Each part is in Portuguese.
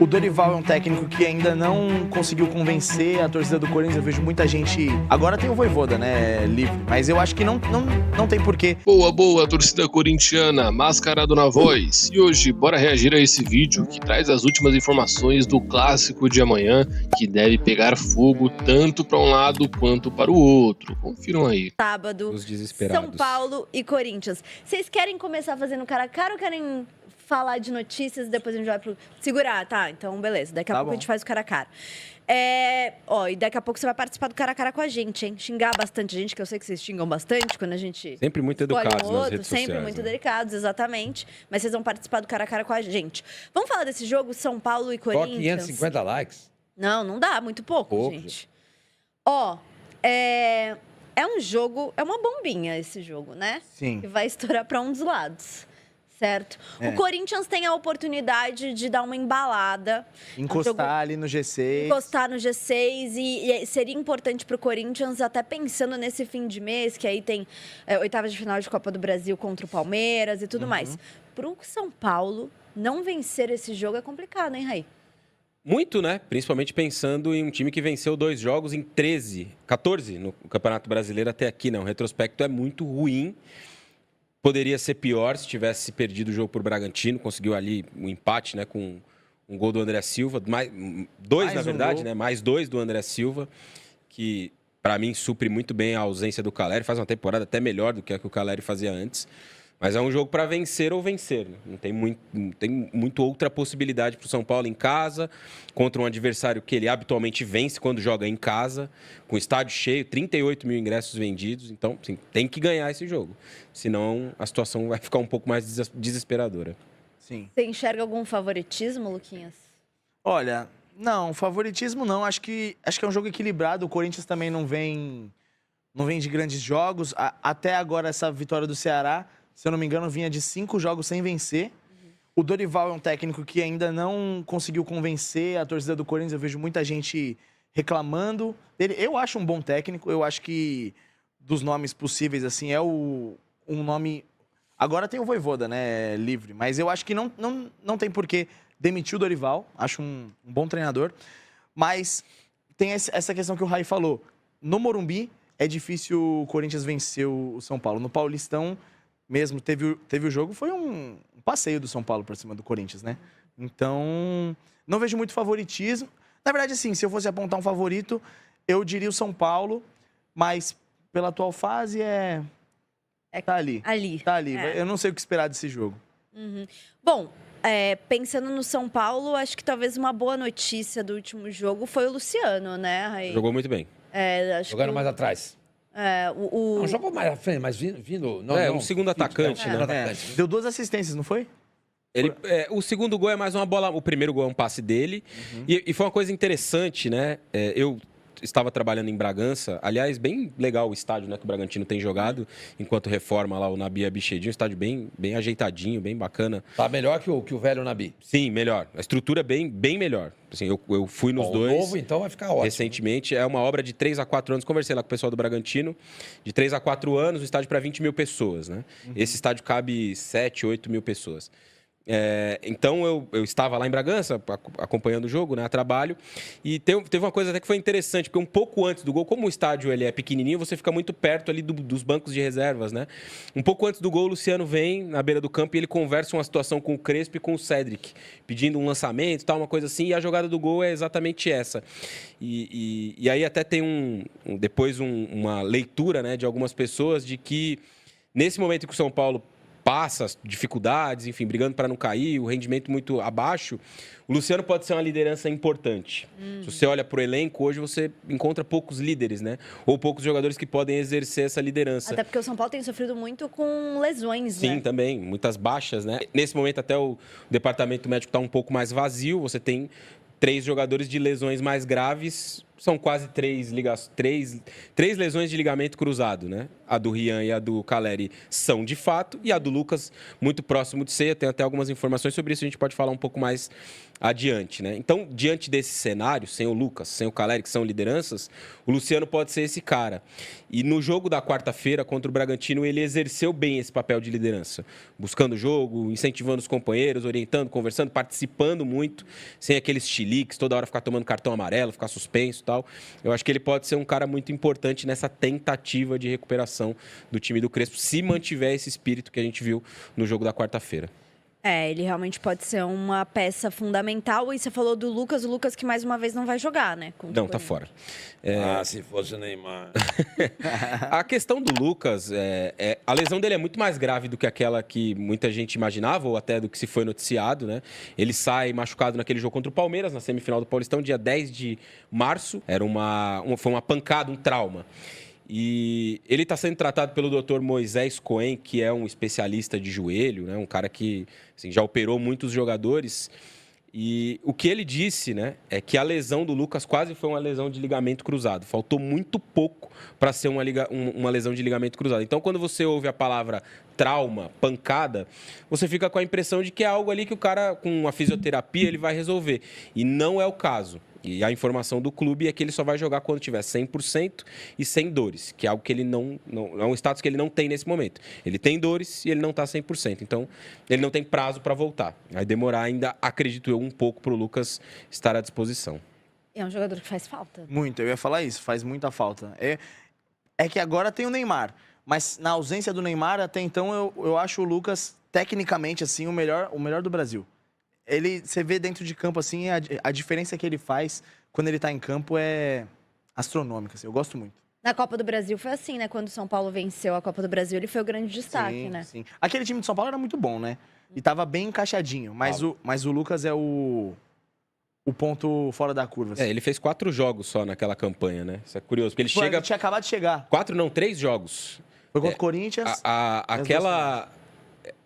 O Dorival é um técnico que ainda não conseguiu convencer a torcida do Corinthians. Eu vejo muita gente... Agora tem o Vojvoda, né, livre. Mas eu acho que não tem porquê. Boa, torcida corintiana, mascarado na voz. E hoje, bora reagir a esse vídeo que traz as últimas informações do clássico de amanhã, que deve pegar fogo tanto para um lado quanto para o outro. Confiram aí. Sábado, Os desesperados. São Paulo e Corinthians. Vocês querem começar fazendo cara a cara ou querem falar de notícias e depois a gente vai pro... Segurar, tá? Então, beleza. Daqui a pouco a gente faz o cara a cara. E daqui a pouco você vai participar do cara a cara com a gente, hein? Xingar bastante a gente, que eu sei que vocês xingam bastante quando a gente... Sempre muito educados nas redes sociais. Sempre muito delicados, exatamente. Mas vocês vão participar do cara a cara com a gente. Vamos falar desse jogo, São Paulo e Corinthians? Só 550 likes. Não dá, muito pouco, gente. É um jogo, é uma bombinha esse jogo, né? Sim. Que vai estourar para um dos lados, certo? O Corinthians tem a oportunidade de dar uma embalada. Encostar ali no G6. Encostar no G6 e seria importante para o Corinthians, até pensando nesse fim de mês, que aí tem oitavas de final de Copa do Brasil contra o Palmeiras e tudo mais. Para o São Paulo, não vencer esse jogo é complicado, hein, Raí? Muito, né? Principalmente pensando em um time que venceu 2 jogos em 14 no Campeonato Brasileiro até aqui, né? O retrospecto é muito ruim. Poderia ser pior se tivesse perdido o jogo por Bragantino. Conseguiu ali um empate, né? Com um gol do André Silva. Dois, na verdade, né? Mais 2 do André Silva, que para mim supre muito bem a ausência do Caleri. Faz uma temporada até melhor do que a que o Caleri fazia antes. Mas é um jogo para vencer ou vencer. Não tem muito outra possibilidade para o São Paulo em casa, contra um adversário que ele habitualmente vence quando joga em casa, com estádio cheio, 38 mil ingressos vendidos. Então, sim, tem que ganhar esse jogo. Senão, a situação vai ficar um pouco mais desesperadora. Sim. Você enxerga algum favoritismo, Luquinhas? Olha, não, favoritismo não. Acho que é um jogo equilibrado. O Corinthians também não vem de grandes jogos. Até agora, essa vitória do Ceará, se eu não me engano, vinha de 5 jogos sem vencer. O Dorival é um técnico que ainda não conseguiu convencer a torcida do Corinthians. Eu vejo muita gente reclamando dele. Eu acho um bom técnico. Eu acho que, dos nomes possíveis, assim, um nome... Agora tem o Vojvoda, né, livre. Mas eu acho que não tem por que demitir o Dorival. Acho um bom treinador. Mas tem essa questão que o Raí falou. No Morumbi, é difícil o Corinthians vencer o São Paulo. No Paulistão... mesmo teve o jogo, foi um passeio do São Paulo para cima do Corinthians, né? Então, não vejo muito favoritismo. Na verdade, assim, se eu fosse apontar um favorito, eu diria o São Paulo, mas pela atual fase tá ali. Tá ali. Eu não sei o que esperar desse jogo. Bom, pensando no São Paulo, acho que talvez uma boa notícia do último jogo foi o Luciano, né, Raí? Jogou muito bem. Jogando mais atrás. Não jogou mais à frente, mas vindo... Um segundo atacante, né? Deu 2 assistências, não foi? O segundo gol é mais uma bola... O primeiro gol é um passe dele. E foi uma coisa interessante, né? Eu estava trabalhando em Bragança. Aliás, bem legal o estádio, né? Que o Bragantino tem jogado. Enquanto reforma lá o Nabi Abichedinho. Um estádio bem ajeitadinho, bem bacana. Tá melhor que o velho Nabi. Sim, melhor. A estrutura é bem melhor. Assim, eu fui nos dois. O novo, então, vai ficar ótimo. Recentemente. É uma obra de 3 a 4 anos. Conversei lá com o pessoal do Bragantino. De 3 a 4 anos, o estádio para 20 mil pessoas, né? Esse estádio cabe 7, 8 mil pessoas. Então, eu estava lá em Bragança, acompanhando o jogo, né, a trabalho, e teve uma coisa até que foi interessante, porque um pouco antes do gol, como o estádio ele é pequenininho, você fica muito perto ali dos bancos de reservas, né? Um pouco antes do gol, o Luciano vem na beira do campo e ele conversa uma situação com o Crespo e com o Cédric, pedindo um lançamento, tal, uma coisa assim, e a jogada do gol é exatamente essa. E aí até tem depois uma leitura, né, de algumas pessoas de que nesse momento que o São Paulo passa as dificuldades, enfim, brigando para não cair, o rendimento muito abaixo, o Luciano pode ser uma liderança importante. Se você olha para o elenco, hoje você encontra poucos líderes, né? Ou poucos jogadores que podem exercer essa liderança. Até porque o São Paulo tem sofrido muito com lesões, né? Sim, também. Muitas baixas, né? Nesse momento, até o departamento médico está um pouco mais vazio. Você tem 3 jogadores de lesões mais graves são quase três lesões de ligamento cruzado, né? A do Rian e a do Caleri são de fato, e a do Lucas muito próximo de ser. Tem até algumas informações sobre isso, a gente pode falar um pouco mais adiante, né? Então, diante desse cenário, sem o Lucas, sem o Caleri, que são lideranças, o Luciano pode ser esse cara. E no jogo da quarta-feira contra o Bragantino, ele exerceu bem esse papel de liderança, buscando o jogo, incentivando os companheiros, orientando, conversando, participando muito, sem aqueles chiliques, toda hora ficar tomando cartão amarelo, ficar suspenso e tal. Eu acho que ele pode ser um cara muito importante nessa tentativa de recuperação do time do Crespo, se mantiver esse espírito que a gente viu no jogo da quarta-feira. Ele realmente pode ser uma peça fundamental. E você falou do Lucas, o Lucas que mais uma vez não vai jogar, né? Não, tá fora. Se fosse o Neymar. A questão do Lucas, a lesão dele é muito mais grave do que aquela que muita gente imaginava, ou até do que se foi noticiado, né? Ele sai machucado naquele jogo contra o Palmeiras, na semifinal do Paulistão, dia 10 de março. Foi uma pancada, um trauma. E ele está sendo tratado pelo Dr. Moisés Cohen, que é um especialista de joelho, né? Um cara que assim, já operou muitos jogadores. E o que ele disse, né, é que a lesão do Lucas quase foi uma lesão de ligamento cruzado. Faltou muito pouco para ser uma lesão de ligamento cruzado. Então, quando você ouve a palavra trauma, pancada, você fica com a impressão de que é algo ali que o cara, com a fisioterapia, ele vai resolver. E não é o caso. E a informação do clube é que ele só vai jogar quando tiver 100% e sem dores, que é algo que ele não é um status que ele não tem nesse momento. Ele tem dores e ele não está 100%. Então, ele não tem prazo para voltar. Vai demorar ainda, acredito eu, um pouco para o Lucas estar à disposição. É um jogador que faz falta. Muito, eu ia falar isso, faz muita falta. É que agora tem o Neymar, mas na ausência do Neymar, até então, eu acho o Lucas, tecnicamente, assim, o melhor do Brasil. Você vê dentro de campo, assim, a diferença que ele faz quando ele tá em campo é astronômica, assim, eu gosto muito. Na Copa do Brasil foi assim, né? Quando o São Paulo venceu a Copa do Brasil, ele foi o grande destaque, sim, né? Sim. Aquele time de São Paulo era muito bom, né? E tava bem encaixadinho, mas o Lucas é o ponto fora da curva. Assim. Ele fez 4 jogos só naquela campanha, né? Isso é curioso, porque ele chega... Ele tinha acabado de chegar. 4 não, 3 jogos. Foi contra o Corinthians.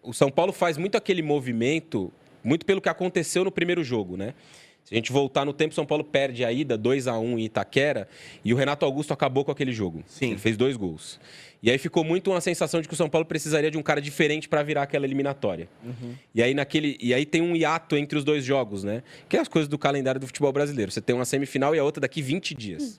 O São Paulo faz muito aquele movimento, muito pelo que aconteceu no primeiro jogo, né? Se a gente voltar no tempo, São Paulo perde a ida 2-1 em Itaquera e o Renato Augusto acabou com aquele jogo. Sim. Ele fez 2 gols. E aí ficou muito uma sensação de que o São Paulo precisaria de um cara diferente para virar aquela eliminatória. Uhum. E aí tem um hiato entre os 2 jogos, né? Que é as coisas do calendário do futebol brasileiro. Você tem uma semifinal e a outra daqui 20 dias.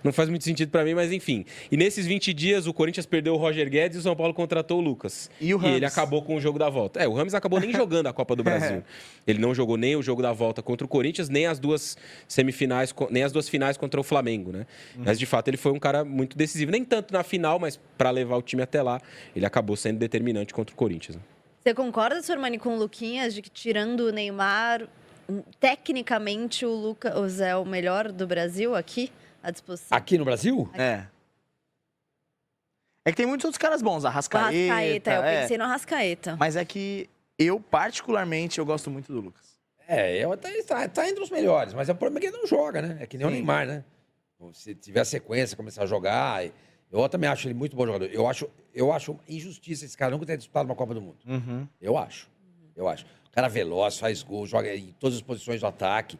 Não faz muito sentido para mim, mas enfim. E nesses 20 dias, o Corinthians perdeu o Roger Guedes e o São Paulo contratou o Lucas. E o Rames. E ele acabou com o jogo da volta. O Rames acabou nem jogando a Copa do Brasil. Ele não jogou nem o jogo da volta contra o Corinthians, nem as 2 semifinais, nem as 2 finais contra o Flamengo, né? Mas, de fato, ele foi um cara muito decisivo. Nem tanto na final, mas para levar o time até lá, ele acabou sendo determinante contra o Corinthians. Né? Você concorda, Sormani, com o Luquinhas, de que tirando o Neymar, tecnicamente o Lucas é o melhor do Brasil aqui? À disposição. Aqui no Brasil? É que tem muitos outros caras bons, Arrascaeta. Eu pensei no Arrascaeta. Mas é que eu, particularmente, eu gosto muito do Lucas. Tá entre os melhores, mas o problema é que ele não joga, né? É que nem o Neymar, né? Se tiver a sequência, começar a jogar... Eu também acho ele muito bom jogador. Eu acho injustiça esse cara nunca ter disputado uma Copa do Mundo. Uhum. Eu acho. O cara veloz, faz gol, joga em todas as posições do ataque.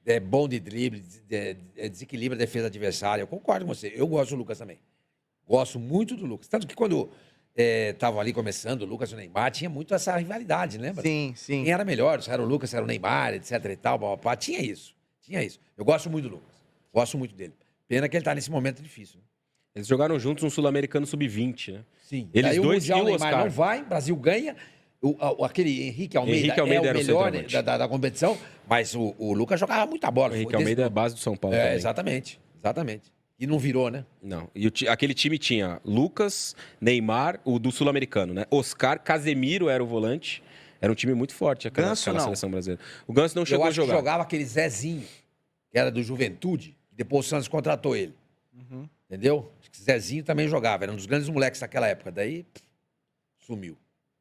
É bom de drible, desequilibra a defesa adversária. Eu concordo com você. Eu gosto do Lucas também. Gosto muito do Lucas. Tanto que quando estavam ali começando, o Lucas e o Neymar, tinha muito essa rivalidade, lembra? Sim. Quem era melhor? Se era o Lucas, se era o Neymar, etc e tal. Tinha isso. Eu gosto muito do Lucas. Gosto muito dele. Pena que ele tá nesse momento difícil. Né? Eles jogaram juntos um Sul-Americano Sub-20, né? Sim. Eles daí dois o Mundial, e o Neymar Oscar. Não vai, o Brasil ganha. Aquele Henrique Almeida é o melhor da competição, mas o Lucas jogava muita bola. O Henrique Almeida é a base do São Paulo também. Exatamente. E não virou, né? Não. E aquele time tinha Lucas, Neymar, o do Sul-Americano, né? Oscar, Casemiro era o volante. Era um time muito forte aquela seleção brasileira. O Ganso não chegou a jogar. Eu acho que jogava aquele Zezinho, que era do Juventude, que depois o Santos contratou ele. Uhum. Entendeu? Acho que Zezinho também jogava. Era um dos grandes moleques daquela época. Daí, sumiu.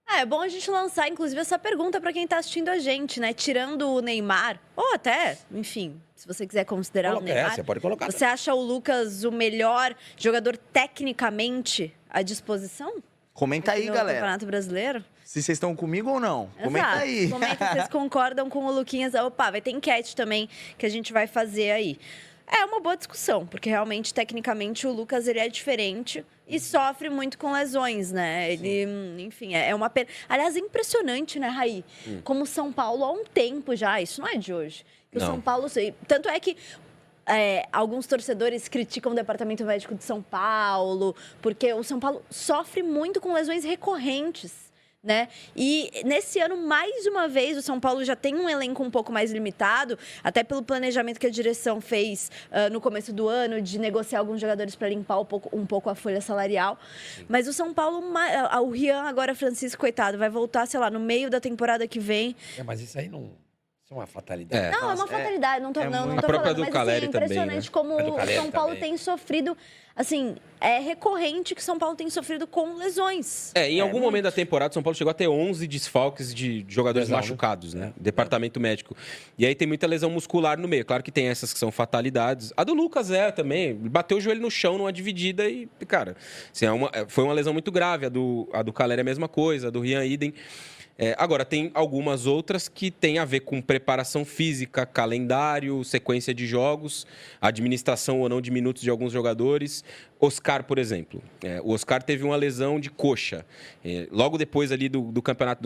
É bom a gente lançar, inclusive, essa pergunta para quem está assistindo a gente, né? Tirando o Neymar, ou até, enfim, se você quiser considerar o Neymar. Você pode colocar. Você acha o Lucas o melhor jogador tecnicamente à disposição? Comenta aí, galera. No Campeonato Brasileiro? Se vocês estão comigo ou não. Exato. Comenta aí. Comenta se vocês concordam com o Luquinhas. Opa, vai ter enquete também que a gente vai fazer aí. É uma boa discussão, porque realmente, tecnicamente, o Lucas ele é diferente e sofre muito com lesões, né? Ele, enfim, é uma pena. Aliás, é impressionante, né, Raí? Como o São Paulo há um tempo já, isso não é de hoje. Que o São Paulo. Tanto é que alguns torcedores criticam o departamento médico de São Paulo, porque o São Paulo sofre muito com lesões recorrentes. Né? E nesse ano, mais uma vez, o São Paulo já tem um elenco um pouco mais limitado, até pelo planejamento que a direção fez no começo do ano, de negociar alguns jogadores para limpar um pouco a folha salarial. Sim. Mas o São Paulo, o Rian, agora Francisco, coitado, vai voltar, sei lá, no meio da temporada que vem. Mas isso aí não... Isso é uma fatalidade. Não, é uma fatalidade, não tô a própria falando, do Caleri mas assim, é impressionante também, né? como o São Paulo tem sofrido, assim, é recorrente que o São Paulo tem sofrido com lesões. Em algum momento da temporada, o São Paulo chegou a ter 11 desfalques de jogadores machucados, né? Departamento médico. E aí tem muita lesão muscular no meio. Claro que tem essas que são fatalidades. A do Lucas também. Bateu o joelho no chão numa dividida e, cara, assim, foi uma lesão muito grave. A do Caleri é a mesma coisa, a do Rian idem. Agora, tem algumas outras que têm a ver com preparação física, calendário, sequência de jogos, administração ou não de minutos de alguns jogadores. Oscar, por exemplo. O Oscar teve uma lesão de coxa, logo depois ali do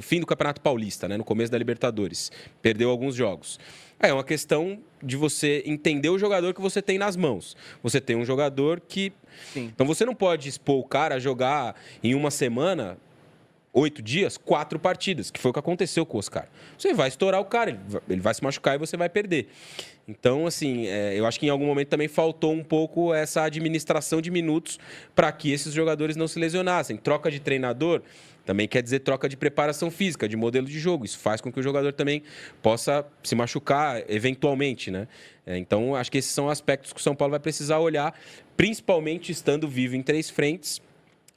fim do Campeonato Paulista, né, no começo da Libertadores. Perdeu alguns jogos. É uma questão de você entender o jogador que você tem nas mãos. Você tem um jogador que... Sim. Então, você não pode expor o cara a jogar em uma semana... 8 dias, 4 partidas, que foi o que aconteceu com o Oscar. Você vai estourar o cara, ele vai se machucar e você vai perder. Então, assim, eu acho que em algum momento também faltou um pouco essa administração de minutos para que esses jogadores não se lesionassem. Troca de treinador também quer dizer troca de preparação física, de modelo de jogo. Isso faz com que o jogador também possa se machucar eventualmente, né? Então, acho que esses são aspectos que o São Paulo vai precisar olhar, principalmente estando vivo em 3 frentes,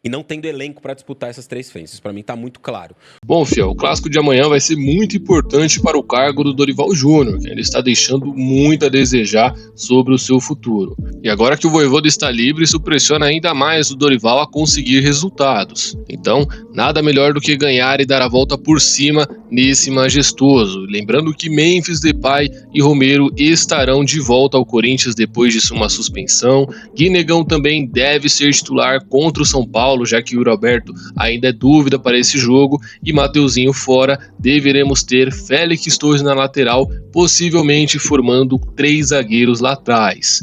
e não tendo elenco para disputar essas 3 frentes. Isso para mim está muito claro. Bom, Fiel, o clássico de amanhã vai ser muito importante para o cargo do Dorival Júnior, que ele está deixando muito a desejar sobre o seu futuro. E agora que o Vojvoda está livre, isso pressiona ainda mais o Dorival a conseguir resultados. Então, nada melhor do que ganhar e dar a volta por cima nesse majestoso. Lembrando que Memphis Depay e Romero estarão de volta ao Corinthians depois de sua suspensão. Guinegão também deve ser titular contra o São Paulo, já que o Roberto ainda é dúvida para esse jogo, e Mateuzinho fora. Deveremos ter Félix Torres na lateral, possivelmente formando 3 zagueiros lá atrás.